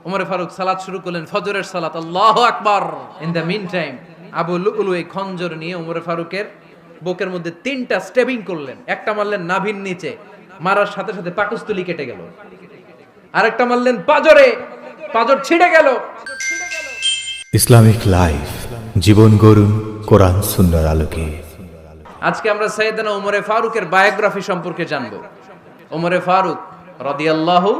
ওমরে ফারুক সালাত শুরু করলেন, ফজরের সালাত, আল্লাহু আকবার। In the meantime Abu Lulu এই খঞ্জর নিয়ে ওমরে ফারুকের বুকের মধ্যে 3টা স্টেবিং করলেন। একটা মারলেন নাভির নিচে, মারার সাথে সাথে পাকস্থলী কেটে গেল। আরেকটা মারলেন পাজরে, পাজর ছিঁড়ে গেল। ইসলামিক লাইফ, জীবন গড়ুন কোরআন সুন্নাহর আলোকে। আজকে আমরা সাইয়েদনা ওমরে ফারুকের বায়োগ্রাফি সম্পর্কে জানবো। ওমরে ফারুক রাদিয়াল্লাহু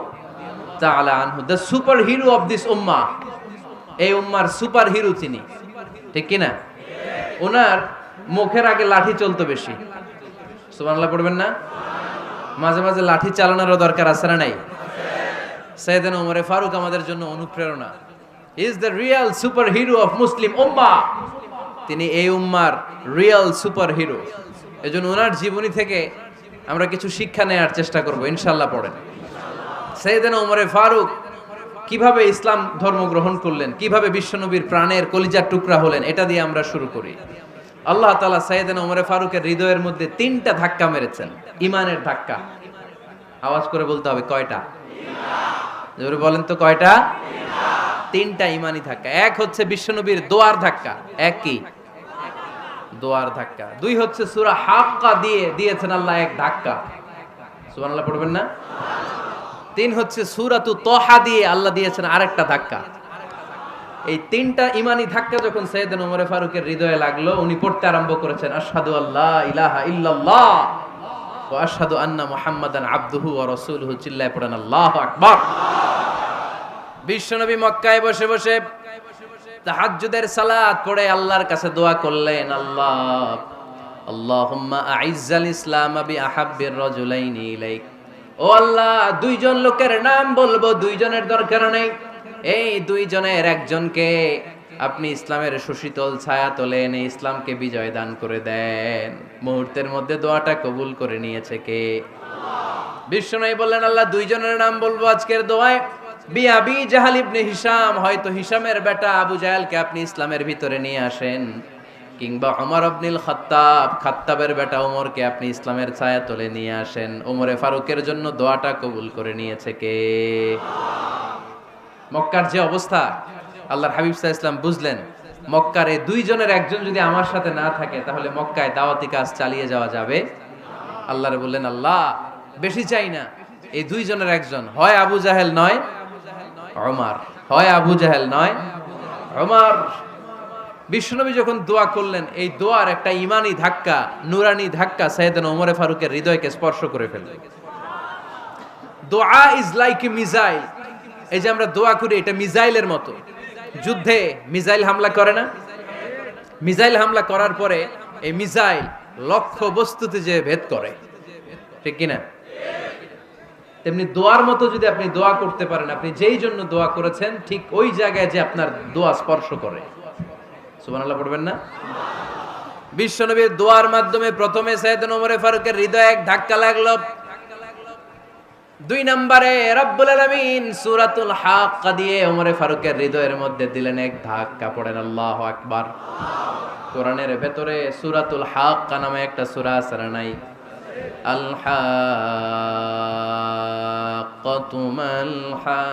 তাআলা আনহু, the superhero of this উম্মাহ। এই উম্মার সুপার হিরো তিনি, ঠিক কিনা? ওনার মুখের আগে লাঠি চলতো বেশি। সুবহানাল্লাহ পড়বেন না? মাঝে মাঝে লাঠি চালানোরও দরকার আছে না নাই? সাইয়েদনা ওমরে ফারুক আমাদের জন্য অনুপ্রেরণা। Is the real superhero of Muslim উম্মাহ। তিনি এই উম্মার রিয়েল সুপার হিরো। এজন্য ওনার জীবনী থেকে আমরা কিছু শিক্ষা নেওয়ার চেষ্টা করব ইনশাআল্লাহ। পড়েন সাইয়েদনা ওমরে ফারুক কিভাবে ইসলাম ধর্ম গ্রহণ করলেন, কিভাবে বিশ্বনবীর প্রাণের কলিজার টুকরা হলেন, এটা দিয়ে আমরা শুরু করি। আল্লাহ তাআলা সাইয়েদনা ওমরে ফারুকের হৃদয়ের মধ্যে 3টা ধাক্কা মেরেছেন, ইমানের ধাক্কা। আওয়াজ করে বলতে হবে কয়টা? জোরে বলেন তো কয়টা? 3টা ইমানি ধাক্কা। এক হচ্ছে বিশ্বনবীর দোয়ার ধাক্কা। এক কি? দোয়ার ধাক্কা। 2 হচ্ছে সূরা হাক্কা দিয়ে দিয়েছেন আল্লাহ এক ধাক্কা। সুবহানাল্লাহ পড়বেন না? 3 হচ্ছে সূরাতু তাহা দিয়ে আল্লাহ দিয়েছেন আরেকটা ধাক্কা। এই 3টা ইমানি ধাক্কা যখন সাইয়েদনা ওমরে ফারুকের হৃদয়ে লাগলো, উনি পড়তে আরম্ভ করেছেন আশহাদু আল্লা ইলাহা ইল্লাল্লাহ ওয়া আশহাদু আন্না মুহাম্মাদান আবদুহু ওয়া রাসূলুহু। চিল্লায়ে পড়েন আল্লাহু আকবার। বিশ্বনবী মক্কায় বসে বসে তাহাজ্জুদের সালাত পড়ে আল্লাহর কাছে দোয়া করলেন, আল্লাহুম্মা আইজ্জাল ইসলাম বিআহাব্বির রাজুলাইনি ইলাইক। ও আল্লাহ, 2জন লোকের নাম বলবো, 2জনের দরকার নেই। এই 2জনের একজনকে আপনি ইসলামের সুশীতল ছায়া তলে এনে ইসলামকে বিজয় দান করে দেন। মুহূর্তের মধ্যে দোয়াটা কবুল করে নিয়েছে কে? বিশ্বনবী বললেন, আল্লাহ 2জনের নাম বলবো আজকের দোয়ায়। আবি জাহাল ইবনে হিশাম, হয়তো হিশামের বেটা আবু জাহেলকে আপনি ইসলামের ভিতরে নিয়ে আসেন, কিংবা ওমর ইবনুল খাত্তাব, খাত্তাবের বেটা ওমরকে আপনি ইসলামের ছায়া তলে নিয়ে আসেন। ওমরে ফারুকের জন্য দোয়াটা কবুল করে নিয়েছে কে? মক্কার যে অবস্থা, আল্লাহর হাবিব সাল্লাল্লাহু আলাইহি ওয়াসাল্লাম বুঝলেন মক্কার এই 2জনের একজন যদি আমার সাথে না থাকে তাহলে মক্কায় দাওয়াতি কাজ চালিয়ে যাওয়া যাবে। আল্লাহরে বললেন, আল্লাহ বেশি চাই না, এই 2জনের একজন, হয় আবু জাহেল নয় ওমর, হয় আবু জাহেল নয় ওমর। বিশ্বনবী যখন দোয়া করলেন, এই দোয়ার একটা ইমানি ধাক্কা, নুরানি ধাক্কা সাইয়েদনা ওমরে ফারুকের হৃদয়কে স্পর্শ করে ফেলল। দোয়া ইজ লাইক এ মিসাইল। এই যে আমরা দোয়া করি, এটা মিসাইলের মতো। যুদ্ধে মিসাইল হামলা করে না? মিসাইল হামলা করার পরে এই মিসাইল লক্ষ্য বস্তুতে যে ভেদ করে, ঠিক কিনা? তেমনি দোয়ার মতো যদি আপনি দোয়া করতে পারেন, আপনি যেই জন্য দোয়া করেছেন ঠিক ওই জায়গায় যে আপনার দোয়া স্পর্শ করে। সুবহানাল্লাহ পড়বেন না? বিশ্বনবীর দোয়ার মাধ্যমে প্রথমে সাইয়েদনা ওমরে ফারুকের হৃদয়ে এক ধাক্কা লাগলো। 2 নম্বরে রব্বুল আলামিন সূরাতুল হাক্কা দিয়ে ওমরে ফারুকের হৃদয়ের মধ্যে দিলেন এক ধাক্কা। পড়েন আল্লাহু আকবার। কোরআনের ভেতরে সূরাতুল হাক্কা নামে একটা সূরা আছে না নাই? আল হাক্কাতু মাল হাক্কা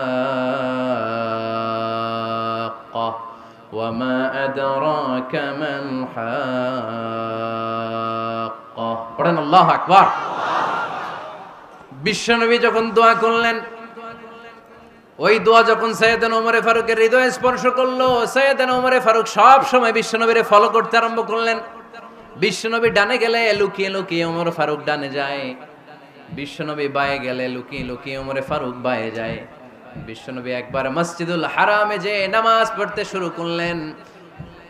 ওয়া মা আদরাকা মাল হাক্কা। পড়েন আল্লাহু আকবার। বিশ্বনবী যখন দোয়া করলেন, ওই দোয়া যখন সাইয়েদনা ওমরে ফারুকের হৃদয়ে স্পর্শ করলো, সাইয়েদনা ওমরে ফারুক সব সময় বিশ্বনবীরে ফলো করতে আরম্ভ করলেন। বিশ্বনবী ডানে গেলে লুকিয়ে লুকিয়ে ওমর ফারুক ডানে যায়, বিশ্বনবী বায়ে গেলে লুকিয়ে লুকিয়ে ওমরে ফারুক বায়ে যায়। বিশ্বনবী একবার মসজিদুল হারামে যে নামাজ পড়তে শুরু করলেন,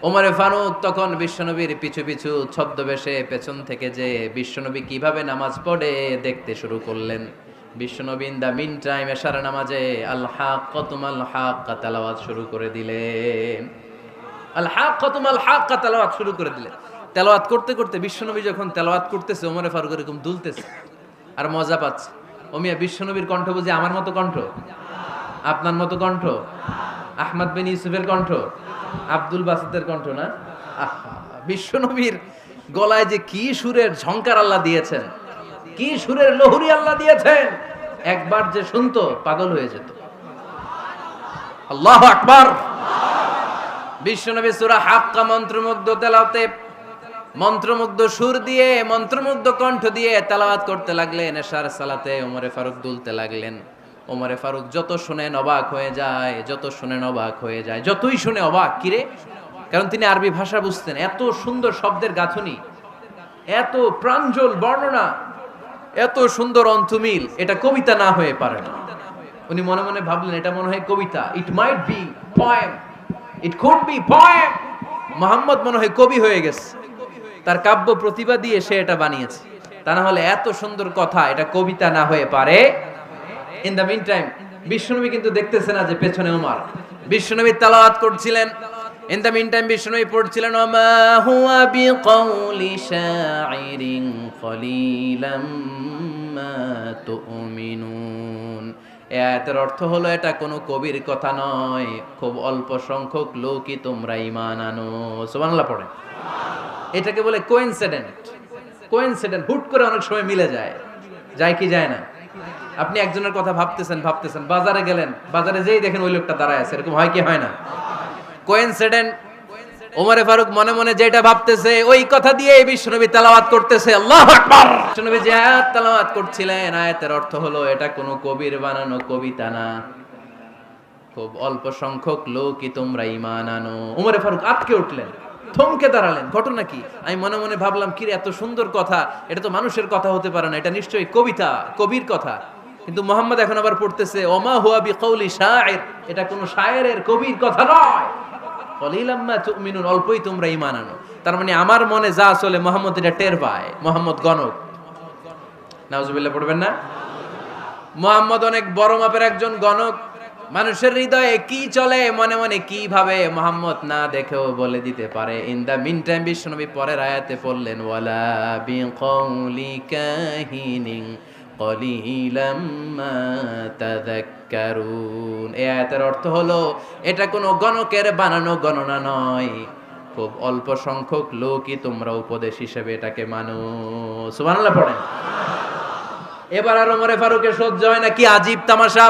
ওমরে ফারুক তখন বিশ্বনবীর পিছু পিছু ছদ্মবেশে পেছন থেকে যে বিশ্বনবী কিভাবে নামাজ পড়ে দেখতে শুরু করলেন। বিশ্বনবী ইন দা মিন টাইম এশার নামাজে আল হাক্কাতু মাল হাক্কা তেলাওয়াত শুরু করে দিলেন। আল হাক্কাতু মাল হাক্কা তেলাওয়াত শুরু করে দিলেন। তেলাওয়াত করতে করতে বিশ্বনবী যখন তেলাওয়াত করতেছে, ওমরে ফারুক এরকম দুলতেছে আর মজা পাচ্ছে। ও মিয়া, বিশ্বনবীর কণ্ঠ বুঝি আমার মতো কণ্ঠ? আপনার মতো কণ্ঠ? আহমদ বিন ইউসুফের কণ্ঠ? আব্দুল বাসিতের কণ্ঠ না? বিশ্বনবীর গলায় যে কি সুরের ঝংকার আল্লাহ দিয়েছেন, কি সুরের লহরী আল্লাহ দিয়েছেন, একবার যে শুনতো পাগল হয়ে যেত। আল্লাহু আকবার। বিশ্বনবী সূরা হাক্কা মন্ত্রমুগ্ধ তেলাওয়াতে, মন্ত্রমুগ্ধ সুর দিয়ে, মন্ত্রমুগ্ধ কণ্ঠ দিয়ে তেলাওয়াত করতে লাগলেন। এশার সালাতে ওমরে ফারুক দুলতে লাগলেন। ওমরে ফারুক যত শুনেন অবাক হয়ে যায়, যত শুনেন অবাক হয়ে যায়, যতই শুনে অবাক। কিরে? কারণ তিনি আরবি ভাষা বুঝতেন। এত সুন্দর শব্দের গাঁথনি, এত প্রাঞ্জল বর্ণনা, এত সুন্দর অন্তমিল, এটা কবিতা না হয়ে পারে না। উনি মনে মনে ভাবলেন এটা মনে হয় কবিতা। It might be poem, it could be poem. Muhammad মনে হয় কবি হয়ে গেছে, তার কাব্য প্রতিভা দিয়ে সে এটা বানিয়েছে। তা না হলে এত সুন্দর কথা এটা কবিতা না হয়ে পারে। ইন দ্য মিন টাইম বিশ্বনবী কিন্তু দেখতেছে না যে পেছনে ওমর। বিশ্বনবী তেলাওয়াত করছিলেন। ইন দ্য মিন টাইম বিশ্বনবী পড়ছিলেন ওমা হুয়া বিকাউলি শাইরিন কলিলাম মা তুমিনুন। এই আয়াতের অর্থ হলো এটা কোনো কবির কথা নয়, খুব অল্প সংখ্যক লোকই তোমরা ঈমান আনো। সুবহানাল্লাহ পড়ে। এটাকে বলে কোইন্সিডেন্ট। কোইন্সিডেন্ট হুট করে অনেক সময় মিলে যায়, যায় কি যায় না? আপনি একজনের কথা ভাবতেছেন, বাজারে গেলেন, বাজারে যেই দেখেন ওই লোকটা দাঁড়ায় আছে, এরকম হয় কি হয় না? কোইন্সিডেন্ট। ওমরে ফারুক মনে মনে যেটা ভাবতেছে ওই কথা দিয়ে বিশ্বনবী তেলাওয়াত করতেছে। আল্লাহু আকবার। বিশ্বনবী যে আয়াত তেলাওয়াত করছিলেন, আয়াতের অর্থ হলো এটা কোনো কবির বানানো কবিতা না, খুব অল্প সংখ্যক লোকই তোমরা ঈমান আনো। ওমরে ফারুক আটকে উঠলেন, থমকে দাঁড়ালেন। ঘটনা কি? আমি মনে মনে ভাবলাম কি রে, এত সুন্দর কথা, এটা তো মানুষের কথা হতে পারে না, এটা নিশ্চয়ই কবিতা, কবির কথা। কিন্তু মুহাম্মদ এখন আবার পড়তেছে ওমা হুয়া বিকাউলি শাইর, এটা কোনো শায়েরের, কবির কথা নয়। কলিলাম মা তুমিনুন, অল্পই তোমরা ঈমান আনো। তার মানে আমার মনে যা চলে মুহাম্মদ এটা টের পায়। মুহাম্মদ গণক। নাউজুবিল্লাহ পড়বেন না? মুহাম্মদ অনেক বড় মাপের একজন গণক। মানুষের হৃদয়ে কি চলে, মনে মনে কি ভাবে, মুহাম্মদ না দেখেও বলে দিতে পারে। ইন দা মিন টাইম বিশ্বনবী পরের আয়াতে পড়লেন ওয়ালা বিকাউলি কাহিনিন কলিলাম মা তাযাক্কারুন। এই আয়াতের অর্থ হলো এটা কোনো গণকের বানানো গণনা নয়, খুব অল্প সংখ্যক লোকই তোমরা উপদেশ হিসেবে এটাকে মানো। সুবহানাল্লাহ পড়েন। এবার আর ওমরে ফারুকের সহ্য হয় না, কি আজীব তামাশা।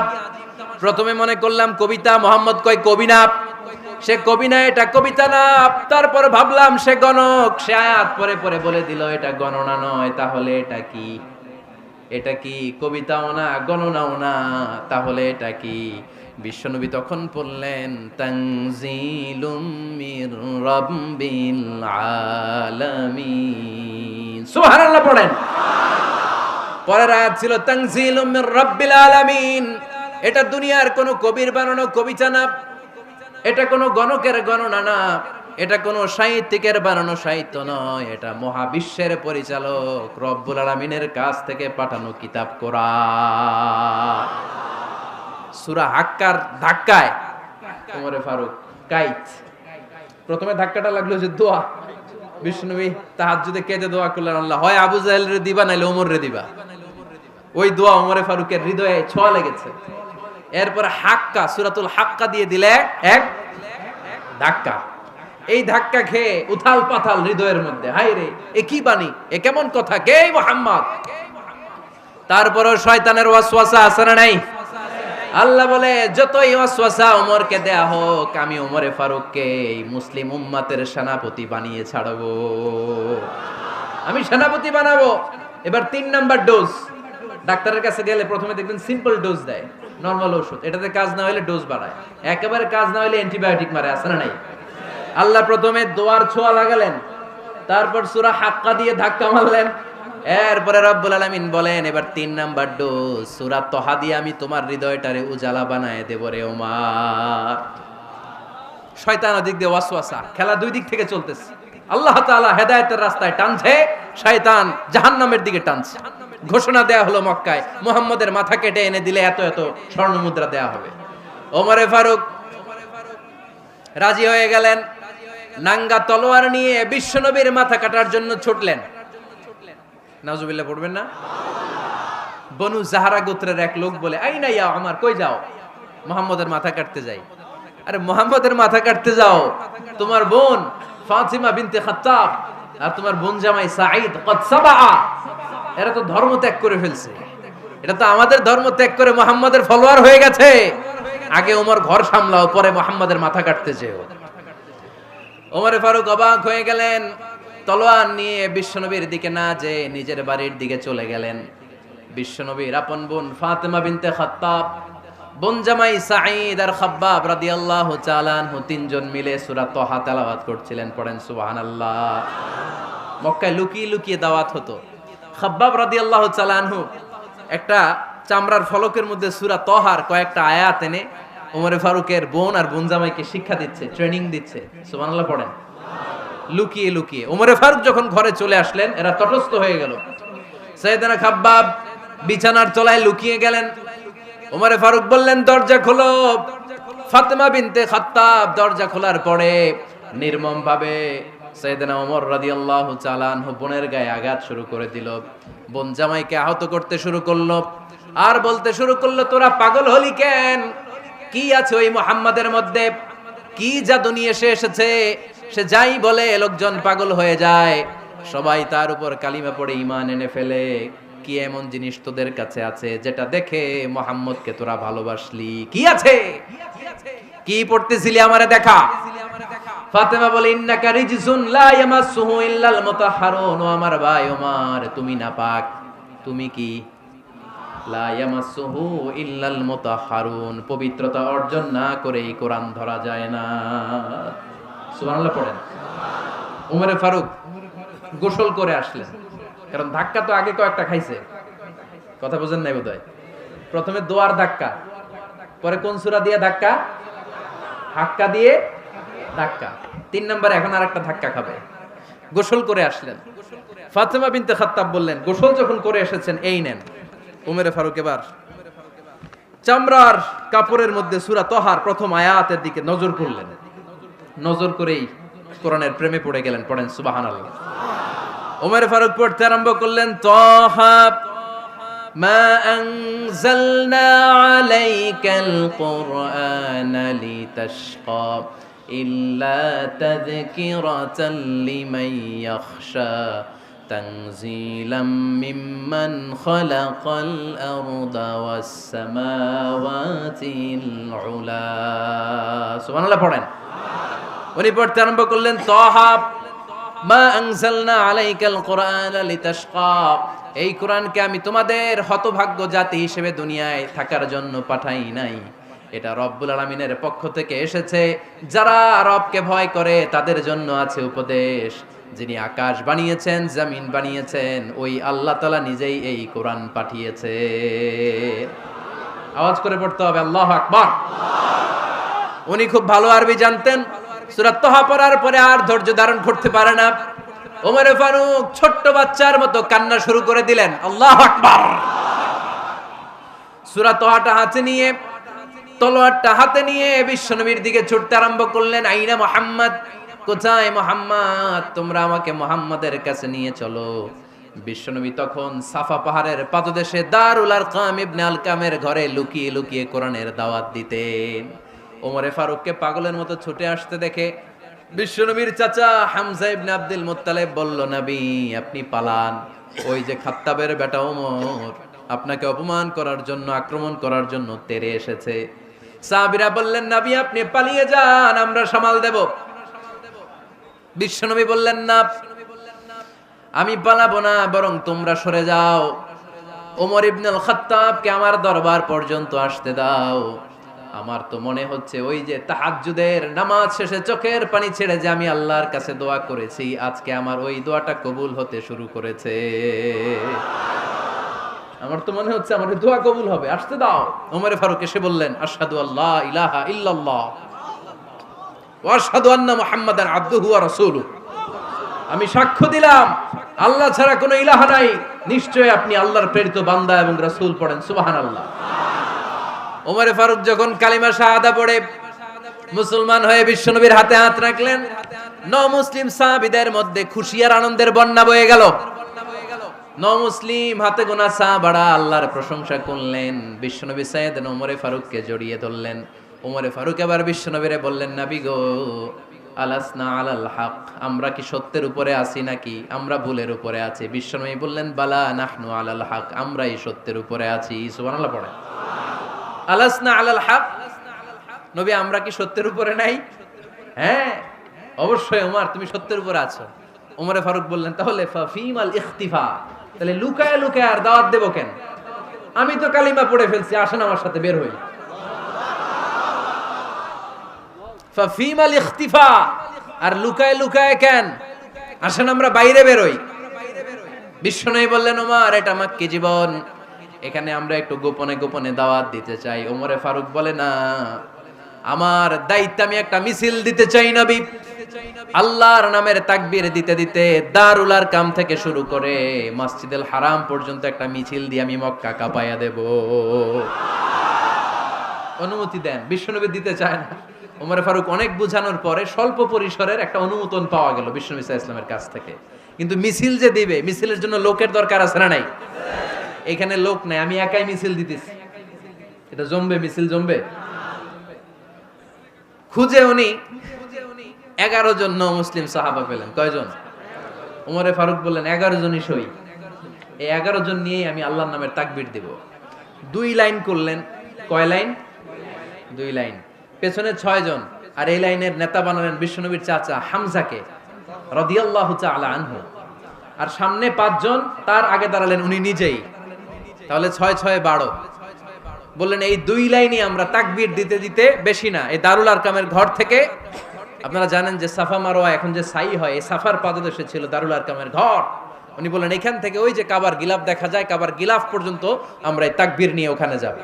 প্রথমে মনে করলাম কবিতা, মুহাম্মদ কয় কবি না, সে কবি না, এটা কবিতা না। তারপর ভাবলাম সে গণক, সে আয়াত পরে পরে বলে দিল এটা গণনা নয়, তাহলে এটা কি? এটা কি কবিতাও না, গণনাও না, তাহলে এটা কি? বিশ্বনবী তখন পড়লেন তানজিলুম মির রাব্বিল আলামিন। সুবহানাল্লাহ পড়েন। পরের আয়াত ছিল তানজিলুম মির রাব্বিল আলামিন। এটা দুনিয়ার কোনো কবির বানানো কবিতা না, এটা কোনো গণকের গণনা না, এটা কোনো সাহিত্যিকের বানানো সাহিত্য নয়, এটা মহাবিশ্বের পরিচালক রব্বুল আলামিনের কাছ থেকে পাঠানো কিতাব কোরআন। সূরা হাক্কার ধাক্কায় ওমরে ফারুক কাইত। প্রথমে ধাক্কাটা লাগলো যে দোয়া। বিশ্বনবী তাহাজ্জুদে কেঁদে দোয়া করলেন, আল্লাহ হয় আবু জাহেল রে দিবা নাইলে ওমর রে দিবা। ওই দোয়া ওমরে ফারুকের হৃদয়ে ছোঁয়া লেগেছে। এরপর হাক্কা, সূরাতুল হাক্কা দিয়ে দিলে এক ধাক্কা। এই ধাক্কা খেয়ে উথাল পাথাল হৃদয়ের মধ্যে, হায় রে এ কি বাণী, এ কেমন কথা, কে মুহাম্মদ? তারপরও শয়তানের ওয়াসওয়াসা আছে না নাই? আল্লাহ বলে যতই ওয়াসওয়াসা ওমরকে দেয়া হোক, আমি ওমরে ফারুককে এই মুসলিম উম্মতের সেনাপতি বানিয়ে ছাড়বো, আমি সেনাপতি বানাবো। এবার 3 নাম্বার ডোজ। ডাক্তারের কাছে গেলে প্রথমে দেখবেন সিম্পল ডোজ দেয়, নরমাল ওষুধ, এটাতে কাজ না হলে ডোজ বাড়ায়, একেবারে কাজ না হলে অ্যান্টিবায়োটিক মারে, আছে না নাই? আল্লাহ প্রথমে দোয়ার ছোঁয়া লাগালেন, তারপর সূরা হাক্কা দিয়ে ধাক্কা মারলেন, এরপরে রব্বুল আলামিন বলেন এবার 3 নাম্বার ডোজ সূরা তহা দিয়ে আমি তোমার হৃদয়টারে উজালা বানায় দেব রে ওমর। শয়তান ওদিক দিয়ে ওয়াসওয়াসা, খেলা দুই দিক থেকে চলতেছে। আল্লাহ তাআলা হেদায়েতের রাস্তায় টানছে, শয়তান জাহান্নামের দিকে টানছে। ঘোষণা দেয়া হলো মক্কায়, মুহাম্মদের মাথা কেটে এনে দিলে এত এত স্বর্ণ মুদ্রা দেয়া হবে। ওমরে ফারুক রাজি হয়ে গেলেন, নাঙ্গা তলোয়ার নিয়ে বিশ্বনবীর মাথা কাটার জন্য ছুটলেন। নাউজুবিল্লাহ পড়বেন না? বনু জাহরা গোত্রের এক লোক বলে, আইনা ইয়া আমার, কই যাও? মুহাম্মদের মাথা কাটতে যাই। আরে মুহাম্মদের মাথা কাটতে যাও? তোমার বোন ফাতিমা বিনতে খাত্তাব আর তোমার বোন জামাই সাঈদ কদ সাবা, এরা তো ধর্ম ত্যাগ করে ফেলছে, এটা তো আমাদের ধর্ম ত্যাগ করে মুহাম্মদের ফলোয়ার হয়ে গেছে। আগে ওমর ঘর সামলাও, পরে মুহাম্মাদের মাথা কাটতে চেও। ওমরে ফারুক অবাক হয়ে গেলেন, তলোয়ার নিয়ে বিশ্বনবীর দিকে না যেয়ে নিজের বাড়ির দিকে চলে গেলেন। বিশ্বনবীর আপন বোন ফাতেমা বিনতে খাত্তাব, বোন জামাই সাঈদ আর খাব্বাব রাদিয়াল্লাহু তাআলা আনহু তিনজন মিলে সূরা তাহা তেলাওয়াত করছিলেন। পড়েন সুবহানাল্লাহ। মক্কায় লুকিয়ে লুকিয়ে দাওয়াত হতো। খাব্বাব রাদিয়াল্লাহু তাআলা আনহু একটা চামড়ার ফলকের মধ্যে সূরা তাহার কয়েকটা আয়াত এনে ওমরে ফারুকের বোন আর বোন জামাইকে শিক্ষা দিচ্ছে, ট্রেনিং দিচ্ছে। সুবহানাল্লাহ পড়েন। লুকিয়ে লুকিয়ে ওমরে ফারুক যখন ঘরে চলে আসলেন, এরা তটস্থ হয়ে গেল। সাইয়েদনা খাব্বাব বিছানার তলায় লুকিয়ে গেলেন। ওমরে ফারুক বললেন, দরজা খোলো। ফাতেমা বিনতে খাত্তাব দরজা খোলার পরে নির্মম ভাবে সাইয়েদনা ওমর রাদিয়াল্লাহু তাআলা আনহু বোনের গায়ে আঘাত শুরু করে দিল। বোন জামাইকে আহত করতে শুরু করলো আর বলতে শুরু করলো, তোরা পাগল হলি কেন? কি আছে ওই মুহাম্মাদের মধ্যে? কি জাদু নিয়ে সে এসেছে? সে যাই বলে লোকজন পাগল হয়ে যায়, সবাই তার উপর কালিমা পড়ে ঈমান এনে ফেলে। কি এমন জিনিস তোদের কাছে আছে যেটা দেখে মুহাম্মদকে তোরা ভালোবাসলি? কি আছে? কি পড়তেছিলি আমারে দেখা। ফাতেমা বলে, ইন্নাকা রিজসুন লা ইয়ামাসসুহু ইল্লাল মুতাহহারুন। ও আমার ভাই ওমর, তুমি নাপাক। তুমি কি? লা ইয়ামাসসুহু ইল্লাল মুতাহহারুন, পবিত্রতা অর্জন না করে এই কোরআন ধরা যায় না। সুবহানাল্লাহ পড়েন। ওমরে ফারুক গোসল করে আসলেন, কারণ ধাক্কা তো আগে কয়েকটা খাইছে। কথা বুঝেন নাই বোধহয়। প্রথমে দোয়ার ধাক্কা, পরে কোন সূরা দিয়ে ধাক্কা? হাক্কা দিয়ে ধাক্কা। 3 নম্বরে এখন আরেকটা ধাক্কা খাবে। গোসল করে আসলেন। ফাতেমা বিনতে খাত্তাব বললেন, গোসল যখন করে এসেছেন, এই নেন। ওমরে ফারুক এবার চামড়ার কাপড়ের মধ্যে সূরা তাহার প্রথম আয়াতের দিকে নজর করলেন। নজর করেই কোরআনের প্রেমে পড়ে গেলেন। পড়েন সুবহানাল্লাহ। ওমর ফারুক পড়তে আরম্ভ করলেন, তাহা মা আনজালনা আলাইকাল কুরআনা লিতাশকা ইল্লা তাযকিরাতাল লিমান ইয়াখশা তানজিলাম মিম্মান খালাকাল আরদা ওয়াস সামাওয়াতিল উলা। সুবহানাল্লাহ পড়েন। উনি পড়তে আরম্ভ করলেন, তাহা মা আনজালনা আলাইকাল কুরআনা লিতাশকা, এই কোরআনকে আমি তোমাদের হতভাগ্য জাতি হিসেবে দুনিয়ায় থাকার জন্য পাঠাই নাই। এটা রব্বুল আলামিনের পক্ষ থেকে এসেছে। যারা রবকে ভয় করে তাদের জন্য আছে উপদেশ। যিনি আকাশ বানিয়েছেন, জমিন বানিয়েছেন, ওই আল্লাহ তাআলা নিজেই এই কোরআন পাঠিয়েছে। আওয়াজ করে পড়তে হবে, আল্লাহু আকবার। উনি খুব ভালো আরবি জানতেন। সূরা তাহা পড়ার পরে আর ধৈর্য ধারণ করতে পারে না। ওমরে ফারুক ছোট্ট বাচ্চার মতো কান্না শুরু করে দিলেন। আল্লাহু আকবার। সূরা তাহাটা হাতে নিয়ে, তলোয়ারটা হাতে নিয়ে বিশ্বনবীর দিকে ছুটতে আরম্ভ করলেন। আইনা মুহাম্মদ, কোথায় মুহাম্মদ? তোমরা আমাকে মুহাম্মাদের কাছে নিয়ে চলো। বিশ্বনবী তখন সাফা পাহাড়ের পাদদেশে দারুল আরকাম ইবনে আলকামের ঘরে লুকিয়ে লুকিয়ে কোরআনের দাওয়াত দিতেন। ওমরে ফারুককে পাগলের মতো ছুটে আসতে দেখে বিশ্বনবীর চাচা হামজা ইবনে আব্দুল মুত্তালিব বলল, নবী আপনি পালান। ওই যে খাত্তাবের বেটা ওমর আপনাকে অপমান করার জন্য, আক্রমণ করার জন্য তেরে এসেছে। সাহাবীরা বললেন, নবী আপনি পালিয়ে যান, আমরা সামাল দেব। বিশ্বনবী বললেন, না আমি পালাবো না, বরং তোমরা সরে যাও। ওমর ইবনুল খাত্তাবকে আমার দরবার পর্যন্ত আসতে দাও। আমার তো মনে হচ্ছে ওই যে তাহাজ্জুদের নামাজ শেষে চোখের পানি ছেড়ে যে আমি আল্লাহর কাছে দোয়া করেছি, আজকে আমার ওই দোয়াটা কবুল হতে শুরু করেছে। আমার তো মনে হচ্ছে আমার দোয়া কবুল হবে, আসতে দাও। ওমর ফারুক এসে বললেন, আশহাদু আল্লা ইলাহা ইল্লাল্লাহ ওয়া আশহাদু আন্না মুহাম্মাদান আবদুহু ওয়া রাসূলুহু, আমি সাক্ষ্য দিলাম আল্লাহ ছাড়া কোনো ইলাহ নাই, নিশ্চয় আপনি আল্লাহর প্রেরিত বান্দা এবং রাসূল। পড়েন সুবহানাল্লাহ। ওমর ফারুক যখন কালিমা শাহাদা পড়ে মুসলমান হয়ে বিশ্বনবীর হাতে হাত রাখলেন, মুসলিম সাহাবীদের মধ্যে খুশি আর আনন্দের বন্যা বয়ে গেল। মুসলিম হাতে গোনা সাহাবারা আল্লাহর প্রশংসা করলেন। বিশ্বনবী সাইয়েদনা ওমর ফারুককে জড়িয়ে ধরলেন। ওমর ফারুক আবার বিশ্বনবীরে বললেন, নবী গো, আলাসনা আলাল হক, আমরা কি সত্যের উপরে আছি নাকি আমরা ভুলের উপরে আছি? বিশ্বনবী বললেন, বালা নাহনু আলাল হক, আমরাই সত্যের উপরে আছি। সুবহানাল্লাহ পড়ে। আলাসনা আলাল হক, নবী আমরা কি সত্যের উপরে নাই? হ্যাঁ অবশ্যই ওমর তুমি সত্যের উপরে আছো। ওমরে ফারুক বললেন তাহলে ফাফিমাল ইখতিফা, তাহলে লুকায় লুকায় আর দাওয়াত দেব কেন? আমি তো কালিমা পড়ে ফেলছি, আসেন আমার সাথে বের হই। ফাফিমাল ইখতিফা, আর লুকায় লুকায় কেন? আসেন আমরা বাইরে বের হই। বিশ্বনবী বললেন ওমর এটা মাক্কি জীবন, এখানে আমরা একটু গোপনে গোপনে দাওয়াত দিতে চাই। ওমরে ফারুক বলে না, আমার দায়িত্ব, আমি একটা মিছিল দিতে চাই নবী। আল্লাহর নামের তাকবীর দিতে দিতে দারুল আরকাম থেকে শুরু করে মসজিদুল হারাম পর্যন্ত একটা মিছিল দিয়ে আমি মক্কা কাঁপায়া দেব। অনুমতি দেন। বিশ্বনবী দিতে চায় না। ওমরে ফারুক অনেক বুঝানোর পরে স্বল্প পরিসরের একটা অনুমোদন পাওয়া গেল বিশ্বনবী সাল্লাল্লাহু আলাইহি ওয়াসাল্লামের কাছ থেকে। কিন্তু মিছিল যে দিবে, মিছিলের জন্য লোকের দরকার আছে না নাই? এখানে লোক নাই, আমি একাই মিছিল দিতেছি। এটা জমবে? মিছিল জমবে? খুঁজে উনি 11 জন মুসলিম সাহাবা পেলেন। কয়জন? ওমরে ফারুক বললেন 11 জনই সই। এই 11 জন নিয়েই আমি আল্লাহর নামের তাকবীর দেব। 2 লাইন করলেন। কয় লাইন? 2 লাইন। পেছনে 6 জন, আর এই লাইনের নেতা বানালেন বিশ্বনবীর চাচা হামজাকে রাদিয়াল্লাহু তাআলা আনহু। আর সামনে 5 জন, তার আগে দাঁড়ালেন উনি নিজেই। তাহলে 6 6 12। বললেন এই 2 লাইনই আমরা তাকবীর দিতে দিতে, বেশি না, এই দারুল আরকামের ঘর থেকে, আপনারা জানেন যে সাফা মারওয়া এখন যে সাই হয়, এই সাফার পাদদেশে ছিল দারুল আরকামের ঘর। উনি বললেন এখান থেকে ওই যে কাবার গিলাফ দেখা যায়, কাবার গিলাফ পর্যন্ত আমরা এই তাকবীর নিয়ে ওখানে যাব।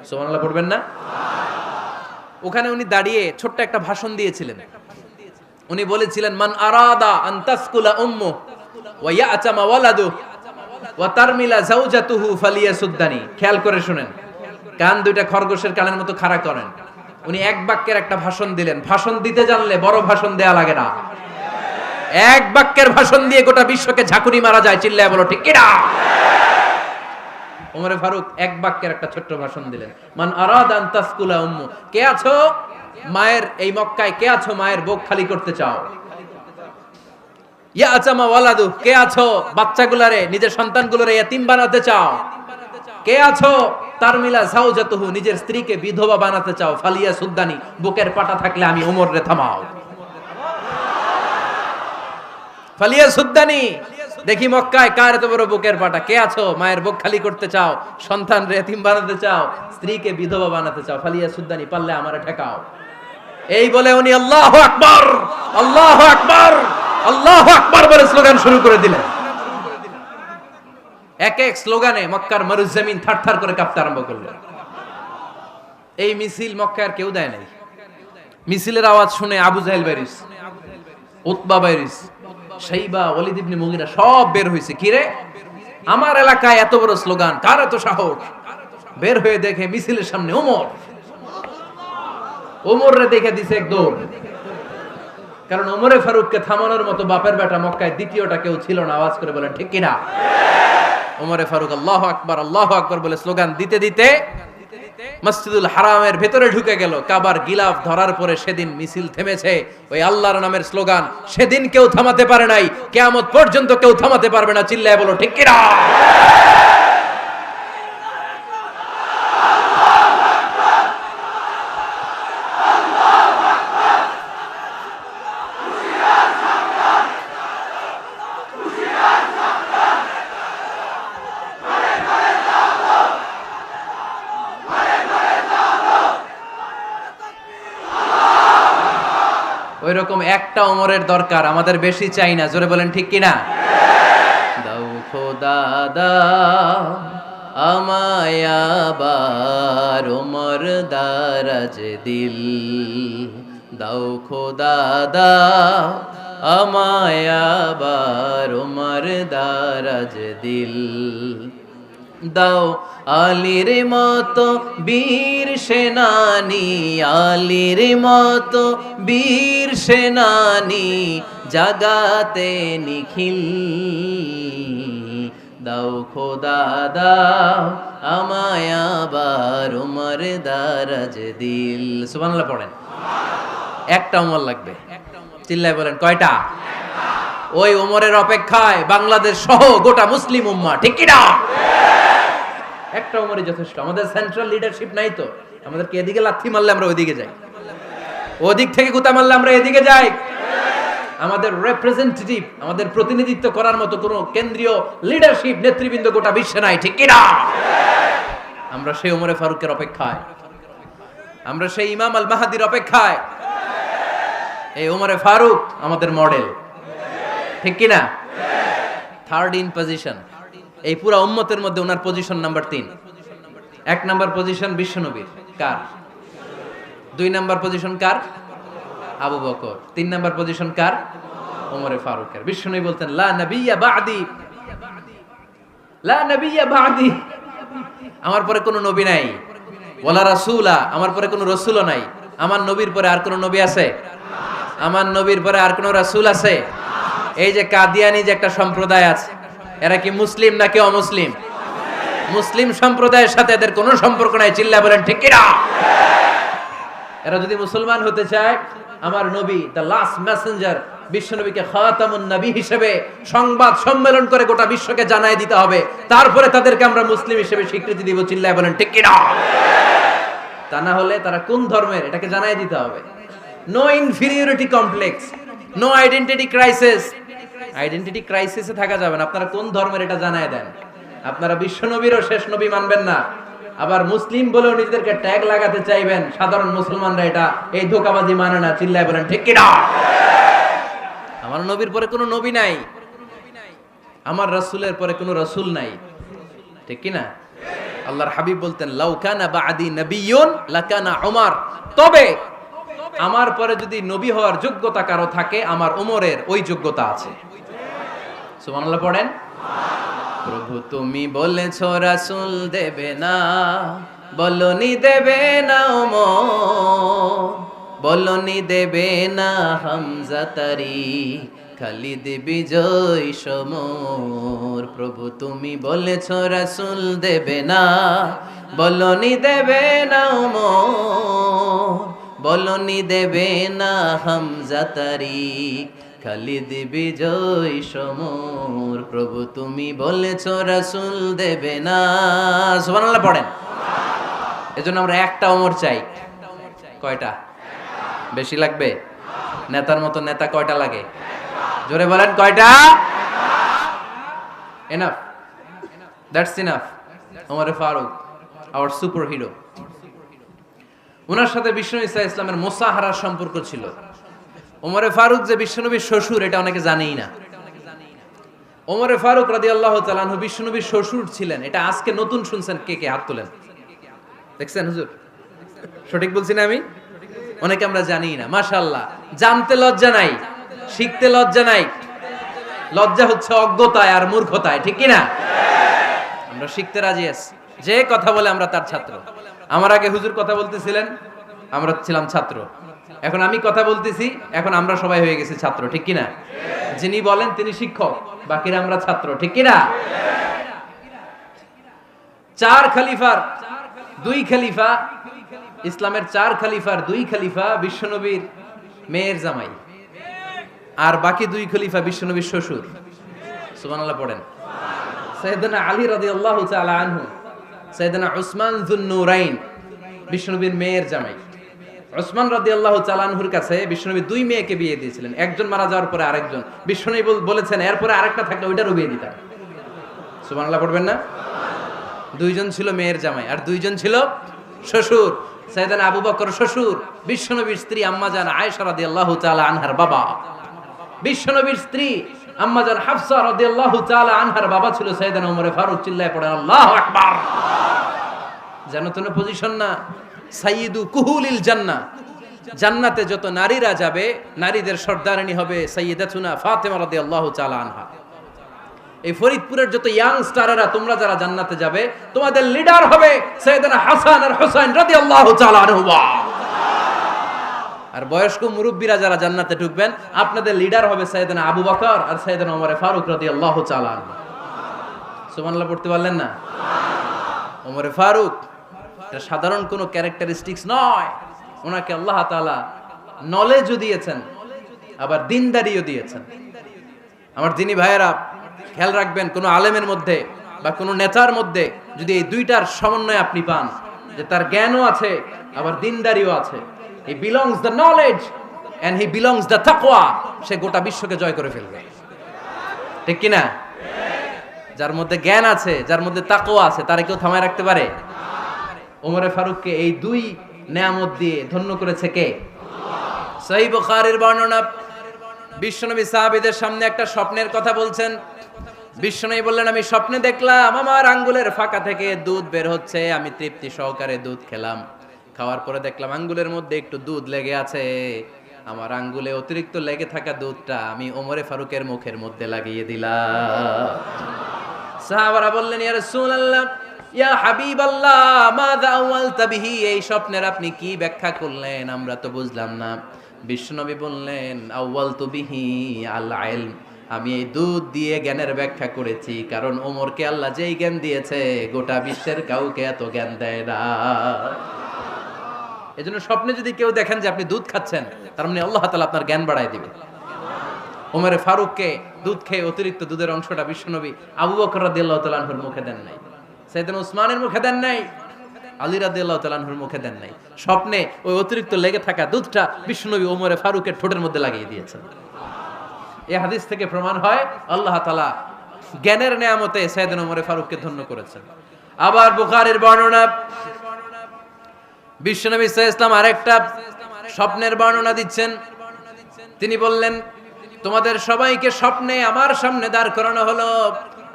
সুবহানাল্লাহ পড়বেন না? ওখানে উনি দাঁড়িয়ে ছোট্ট একটা ভাষণ দিয়েছিলেন। উনি বলেছিলেন মান আরাদা আন তাসকুলা উম্মু ওয়া ইয়াতামা ওয়ালাদু ওয়া তারমিলা যাওজাতুহু ফালিয়াসুদ্দানি। খেয়াল করে শুনেন, কান দুইটা খরগোশের কানের মতো খাড়া করেন। উনি এক বাক্যের একটা ভাষণ দিলেন। ভাষণ দিতে জানলে বড় ভাষণ দেয়া লাগে না। এক বাক্যের ভাষণ দিয়ে গোটা বিশ্বকে ঝাঁকুনি মারা যায়। চিল্লায় বলো ঠিক কিনা? ওমরে ফারুক এক বাক্যের একটা ছোট্ট ভাষণ দিলেন। মান আরাদা আন তাসকুলা উম্মু, কে আছো মায়ের এই মক্কায়, কে আছো মায়ের বুক খালি করতে চাও? ইয়া আচামা ওয়ালাদু, কে আছো বাচ্চাগুলারে, নিজের সন্তানগুলোরে ইয়াতিম বানাতে চাও? কে আছো তারমিলা যাওজাতুহু, নিজের স্ত্রীকে বিধবা বানাতে চাও? ফালিয়া সুদ্দানি, বুকের পাটা থাকলে আমি ওমর রে থামাও। ফালিয়া সুদ্দানি, দেখি মক্কায় কার এত বড় বুকের পাটা। কে আছো মায়ের বুক খালি করতে চাও, সন্তান রে এতিম বানাতে চাও, স্ত্রীকে বিধবা বানাতে চাও? ফালিয়া সুদ্দানি, পারলে আমারে ঠেকাও। এই বলে উনি আল্লাহু আকবার, আল্লাহু আকবার, আল্লাহু আকবার বলে স্লোগান শুরু করে দিলেন। এক এক স্লোগানে মক্কার মরুজমিন থারথার করে কাঁপতে আরম্ভ করলো। এই মিছিল মক্কার কেউ দেয় নাই। মিছিলের আওয়াজ শুনে আবু জাহেল বাইরিস, উতবা বাইরিস, শাইবা, ওয়ালিদ ইবনে মুগিরা সব বের হইছে। কি রে, আমার এলাকায় এত বড় স্লোগান, কার এত সাহস? বের হয়ে দেখে মিছিলের সামনে ওমর। ওমর রে দেখে দিছে এক দৌড়। কারণ ওমরে ফারুককে থামানোর মতো বাপের বেটা মক্কায় দ্বিতীয়টা কেউ ছিল না। আওয়াজ করে বলেন ঠিক কিনা? ওমরে ফারুক আল্লাহু আকবার, আল্লাহু আকবার বলে স্লোগান দিতে দিতে মসজিদুল হারামের ভেতরে ঢুকে গেল। কাবার গিলাফ ধরার পরে সেদিন মিছিল থেমেছে। ওই আল্লাহর নামের স্লোগান সেদিন কেউ থামাতে পারে নাই, কিয়ামত পর্যন্ত কেউ থামাতে পারবে না। চিল্লায় বলো ঠিক কিনা? ওইরকম একটা ওমরের দরকার, আমাদের বেশি চাই না। জোরে বলেন ঠিক কিনা? দাও খোদা দাও আমায় আবার ওমর দারাজ দিল, দাও খোদা দাও আমায় আবার ওমর দারাজ দিল, দাও আলীর মতো বীর সেনানি, আলীর মতো বীর সেনানি জাগাতে নিখিল, দাও খোদা দাও আমায় আবার ওমর দারাজ দিল। সুবহানাল্লাহ পড়েন। একটা ওমর লাগবে। চিল্লায় বলেন কয়টা? ওই ওমরের অপেক্ষায় বাংলাদেশ সহ গোটা মুসলিম উম্মাহ। ঠিক কি না? একটা ওমরই যথেষ্ট। আমাদের সেন্ট্রাল লিডারশিপ নাই তো, আমাদেরকে এদিকে লাথি মারলে আমরা ওইদিকে যাই। ওদিক থেকে গুতা মারলে আমরা এদিকে যাই। আমাদের রিপ্রেজেন্টেটিভ, আমাদের প্রতিনিধিত্ব করার মতো কোনো কেন্দ্রীয় লিডারশিপ নেতৃবৃন্দ গোটা বিশ্বে নাই, ঠিক কি না? আমরা সেই ওমরে ফারুকের অপেক্ষায়, আমরা সেই ইমাম আল মাহদির অপেক্ষায়। এই ওমরে ফারুক আমাদের মডেল, ঠিক কি না? থার্ড ইন পজিশন এই পুরা উম্মতের মধ্যে ওনার পজিশন নাম্বার 3। 1 নাম্বার পজিশন বিশ্বনবীর, কার? 2 নাম্বার পজিশন কার? আবু বকর। 3 নাম্বার পজিশন কার? ওমরে ফারুকের। বিশ্বনবী বলতেন লা নবিয়্যা বা'দি, লা নবিয়্যা বা'দি, আমার পরে কোনো নবী নাই। ওয়ালা রাসূলা, আমার পরে কোনো রাসূলও নাই। আমার নবীর পরে আর কোনো নবী আছে? আমার নবীর পরে আর কোনো রাসূল আছে? এই যে কাদিয়ানি যে একটা সম্প্রদায় আছে, এরা কি মুসলিম নাকি অমুসলিম? মুসলিম সম্প্রদায়ের সাথে এদের কোনো সম্পর্ক নাই, চিল্লা বলেন ঠিক কি না? এরা যদি মুসলমান হতে চায়, আমার নবী দ্য লাস্ট মেসেঞ্জার বিশ্বনবীকে খাতামুন নবী হিসেবে সংবাদ সম্মেলন করে গোটা বিশ্বকে জানাই দিতে হবে, তারপরে তাদেরকে আমরা মুসলিম হিসেবে স্বীকৃতি দিব, চিল্লায় বলেন ঠিক কি না? তা না হলে তারা কোন ধর্মের এটাকে জানাই দিতে হবে। No inferiority complex, no identity crisis. Identity ক্রাইসিসে থাকা যাবে না। আপনারা কোন ধর্মের এটা জানায় দেন। আপনারা বিশ্বনবীরও শেষ নবী মানবেন না, আবার মুসলিম বলেও নিজেদেরকে ট্যাগ লাগাতে চাইবেন। সাধারণ মুসলমানরা এটা এই ধোঁকাবাজি মানে না, চিল্লায় বলেন ঠিক কি না? আমার নবীর পরে কোনো নবী নাই, আমার রাসূলের পরে কোনো রাসূল নাই, ঠিক কি না? আল্লাহর হাবিব বলতেন লাউ কানা বা'দি নাবিয়্যুন লাকানা উমর, তবে আমার পরে যদি নবী হওয়ার যোগ্যতা কারো থাকে, আমার ওমরের ওই যোগ্যতা আছে। সুবহানাল্লাহ পড়েন। প্রভু তুমি বলেছো রাসূল দেবে না, বলনি দেবে না ওমর, বলনি দেবে না হামজা তারি, খালিদ বিজয় সমর। প্রভু তুমি বলেছো রাসূল দেবে না, বলনি দেবে না ওমর, বলনি দেবে না হামজা তারি, খালিদ বিজয় সমর। প্রভু তুমি বলেছো রাসূল দেবে না। সুবহানাল্লাহ পড়েন। এজন্য আমরা একটা ওমর চাই। কয়টা? বেশি লাগবে? নেতার মতো নেতা কয়টা লাগে? জোরে বলেন কয়টা? Enough, that's enough. Omar Farooq our superhero. ওনার সাথে বিশ্বনবী সাল্লাল্লাহু আলাইহি ওয়াসাল্লামের মুসাহারার সম্পর্ক ছিল। ওমরে ফারুক যে বিশ্বনবীর শ্বশুর, এটা অনেকে জানেই না। ওমরে ফারুক রাদিয়াল্লাহু তাআলা আনহু বিশ্বনবীর শ্বশুর ছিলেন। এটা আজকে নতুন শুনছেন, কে কে হাত তোলেন? দেখছেন হুজুর? সঠিক বলছি না আমি? অনেকে আমরা জানি না। মাশাআল্লাহ, জানতে লজ্জা নাই, শিখতে লজ্জা নাই। লজ্জা হচ্ছে অজ্ঞতায় আর মূর্খতায়, ঠিক কি না? আমরা শিখতে রাজি আছি। যে কথা বলে আমরা তার ছাত্র। আমার আগে হুজুর কথা বলতেছিলেন, আমরা ছিলাম ছাত্র। এখন আমি কথা বলতেছি, এখন আমরা সবাই হয়ে গেছি ছাত্র, ঠিক কি না? যিনি বলেন তিনি শিক্ষক, বাকিরা আমরা ছাত্র, ঠিক কি না? 4 খলিফার 2 খলিফা, ইসলামের 4 খলিফার 2 খলিফা বিশ্বনবীর মেয়ের জামাই, আর বাকি 2 খলিফা বিশ্বনবীর শ্বশুর। সুবহানাল্লাহ পড়েন। সাইয়েদনা আলী রাদিয়াল্লাহু তাআলা আনহু, সাইয়েদনা উসমান যুন-নূরাইন বিশ্বনবীর মেয়ের জামাই। উসমান রাদিয়াল্লাহু তাআলা আনহুর কাছে বিশ্বনবী 2 মেয়েকে বিয়ে দিয়েছিলেন। একজন মারা যাওয়ার পরে আরেকজন। বিশ্বনবী বলেছেন এরপরে আরেকটা থাকলে ওইটারও বিয়ে দিতাম। সুবহানাল্লাহ পড়বেন না? 2 জন ছিল মেয়ের জামাই আর 2 জন ছিল শ্বশুর। সাইয়েদনা আবু বকর শ্বশুর, বিশ্বনবীর স্ত্রী আম্মাজান আয়েশা রাদিয়াল্লাহু তাআলা আনহার বাবা। বিশ্বনবীর স্ত্রী আম্মাজান হাফসা রাদিয়াল্লাহু তাআলা আনহার বাবা ছিল সাইয়েদনা ওমর ফারুক। চিল্লায় পড়েন আল্লাহু আকবার। জানো তো না পজিশন না? সাইয়্যিদু কুহুলিল জান্নাহ, জান্নাতে যত নারীরা যাবে, নারীদের সর্দারিনী হবে সাইয়্যিদাতুনা ফাতেমা রাদিয়াল্লাহু তাআলা আনহা। এই ফরিদপুরের যত ইয়াং স্টারেরা তোমরা যারা জান্নাতে যাবে, তোমাদের লিডার হবে সাইয়েদনা হাসান আর হুসাইন রাদিয়াল্লাহু তাআলা আনহুমা। আর বয়স্ক মুরব্বীরা যারা জান্নাতে ঢুকবেন, আপনাদের লিডার হবে সাইয়েদনা আবু বকর আর সাইয়েদনা ওমর ফারুক রাদিয়াল্লাহু তাআলা আনহু। সুবহানাল্লাহ পড়তে পারলেন না? ওমর ফারুক এটা সাধারণ কোনো ক্যারেক্টারিস্টিক্স নয়। ওনাকে আল্লাহ তাআলা নলেজও দিয়েছেন, আবার দিনদারিও দিয়েছেন। আমার দিনী ভাইয়েরা খেয়াল রাখবেন, কোনো আলেমের মধ্যে বা কোনো নেতার মধ্যে যদি এই দুইটার সমন্বয় আপনি পান, যে তার জ্ঞানও আছে আবার দিনদারিও আছে, he belongs the knowledge and he belongs the তাকওয়া, সে গোটা বিশ্বকে জয় করে ফেলবে। ঠিক কি না? যার মধ্যে জ্ঞান আছে, যার মধ্যে তাকওয়া আছে, তারে কেউ থামায় রাখতে পারে? ওমরে ফারুককে এই দুই নেয়ামত দিয়ে ধন্য করেছে কে? সহিহ বুখারীর বর্ণনা, বিশ্বনবী সাহাবীদের সামনে একটা স্বপ্নের কথা বলছেন। বিশ্বনবী বললেন, আমি স্বপ্নে দেখলাম আমার আঙ্গুলের ফাঁকা থেকে দুধ বের হচ্ছে, আমি তৃপ্তি সহকারে দুধ খেলাম। খাওয়ার পরে দেখলাম আঙ্গুলের মধ্যে একটু দুধ লেগে আছে। আমার আঙ্গুলে অতিরিক্ত লেগে থাকা দুধটা আমি ওমরে ফারুকের মুখের মধ্যে লাগিয়ে দিলাম। সাহাবারা বললেন, ইয়া রাসূলুল্লাহ, ইয়া হাবিবাল্লাহ, মাযা আওয়ালতা বিহি, এই স্বপ্নের আপনি কি ব্যাখ্যা করলেন, আমরা তো বুঝলাম না। বিশ্বনবী বললেন, আওয়ালতু বিহি আল ইলম, আমি এই দুধ দিয়ে জ্ঞানের ব্যাখ্যা করেছি, কারণ ওমরকে আল্লাহ যেই জ্ঞান দিয়েছে গোটা বিশ্বের কাউকে এত জ্ঞান দেয় না। এজন্য স্বপ্নে যদি কেউ দেখেন যে আপনি দুধ খাচ্ছেন, তার মানে আল্লাহ তাআলা আপনার জ্ঞান বাড়ায় দিবে। ওমরে ফারুককে দুধ খেয়ে অতিরিক্ত দুধের অংশটা বিশ্বনবী আবু বকর রাদিয়াল্লাহু তাআলা আনহুর মুখে দেন নাই, সাইয়েদনা উসমানের মুখে দেন নাই, আলী রাদিয়াল্লাহু তাআলা আনহুর মুখে দেন নাই। স্বপ্নে ওই অতিরিক্ত লেগে থাকা দুধটা বিশ্বনবী ওমরে ফারুকের ঠোঁটের মধ্যে লাগিয়ে দিয়েছেন। এই হাদিস থেকে প্রমাণ হয় আল্লাহ তাআলা জ্ঞানের নেয়ামতে সাইয়েদনা ওমরে ফারুককে ধন্য করেছেন। আবার বুখারীর বর্ণনা, বিশ্বনবী সাল্লাল্লাহু আলাইহি ওয়াসাল্লাম আরেকটা স্বপ্নের বর্ণনা দিচ্ছেন। তিনি বললেন, তোমাদের সবাইকে স্বপ্নে আমার সামনে দাঁড় করানো হলো।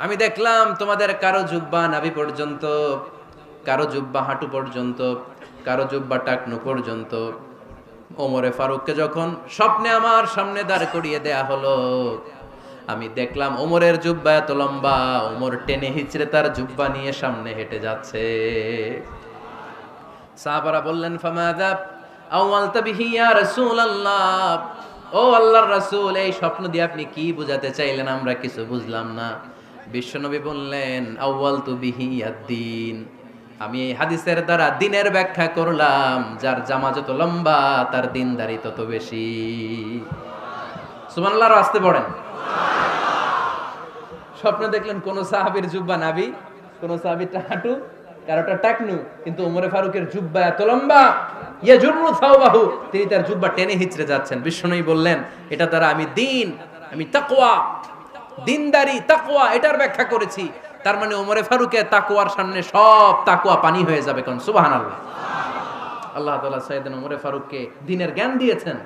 আমি দেখলাম তোমাদের কারো জুব্বা নাভি পর্যন্ত, কারো জুব্বা হাঁটু পর্যন্ত, কারো জুব্বা টাকনু পর্যন্ত। ওমরে ফারুককে যখন স্বপ্নে আমার সামনে দাঁড় করিয়ে দেয়া হলো, আমি দেখলাম ওমরের জুব্বা এত লম্বা, ওমর টেনে হিচড়ে তার জুব্বা নিয়ে সামনে হেঁটে যাচ্ছে। সাহাবারা বললেন, ফামাযা আওয়ালতা বিহি ইয়া রাসূলুল্লাহ, ও আল্লাহর রাসূল, এই স্বপ্ন দিয়ে আপনি কি বোঝাতে চাইলেন, আমরা কিছু বুঝলাম না। বিশ্বনবী বললেন, আউয়ালতু বিহি আদ-দীন, আমি এই হাদিসের দ্বারা দ্বীনের ব্যাখ্যা করলাম, যার জামা যত লম্বা তার দ্বীনদারি তত বেশি। সুবহানাল্লাহ, আসতে পড়েন। স্বপ্নে দেখলেন কোন সাহাবীর জুব্বা নাভি, কোন সাহাবীর হাঁটু, কারোটা টাকনু, কিন্তু ওমরে ফারুকের জুব্বা এত লম্বা, ইয়াজুরু সাওবাহু, তিনি তার জুব্বা টেনে হিচড়ে যাচ্ছেন। বিশ্বনবী বললেন, এটা দ্বারা আমি দ্বীন, আমি তাকওয়া, দ্বীনদারি, তাকওয়া, এটার ব্যাখ্যা করেছি। তার মানে ওমরে ফারুকের তাকওয়ার সামনে সব তাকওয়া পানি হয়ে যাবে। কোন সুবহানাল্লাহ। আল্লাহ তাআলা সাইয়েদনা ওমরে ফারুককে দ্বীনের জ্ঞান দিয়েছেন,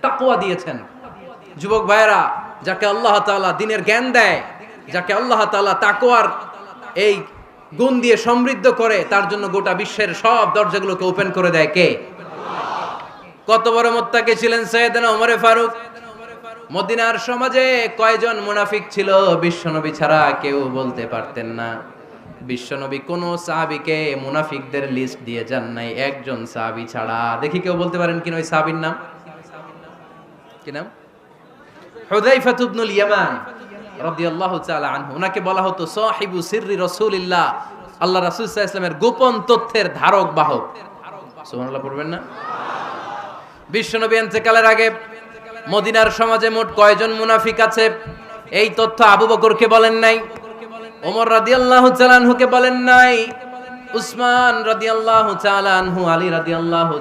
তাকওয়া দিয়েছেন। যুবক ভাইরা, যাকে আল্লাহ তাআলা দ্বীনের জ্ঞান দেয়, যাকে আল্লাহ তাআলা তাকওয়ার এই গুণ দিয়ে সমৃদ্ধ করে, তার জন্য গোটা বিশ্বের সব দরজাগুলোকে ওপেন করে দেয় কে? কত বড় মুত্তাকি ছিলেন সাইয়েদনা ওমরে ফারুক। মদিনার সমাজে কয়জন মুনাফিক ছিল বিশ্বনবী ছাড়া কেউ বলতে পারতেন না। বিশ্বনবী কোন সাহাবীকে মুনাফিকদের লিস্ট দিয়ে যান নাই, একজন সাহাবী ছাড়া। দেখি কেউ বলতে পারেন কিনা ওই সাহাবীর নাম? কি নাম? হুযায়ফা ইবনুল ইয়ামান রাদিয়াল্লাহু তাআলা আনহু। ওনাকে বলা হতো সাহিবু সিররি রাসূলিল্লাহ, আল্লাহ রাসূল সাল্লাল্লাহু আলাইহি ওয়াসাল্লামের গোপন তথ্যের ধারক বাহক। সুবহানাল্লাহ পড়বেন না? বিশ্বনবী ইন্তেকালের আগে মদিনার সমাজে মোট কয়জন মুনাফিক আছে, এই তথ্য আবু বকরকে বলেন নাই, ওমর রাদিয়াল্লাহু তাআলা আনহুকে বলেন নাই, উসমান রাদিয়াল্লাহু তাআলা আনহু, আলী রাদিয়াল্লাহু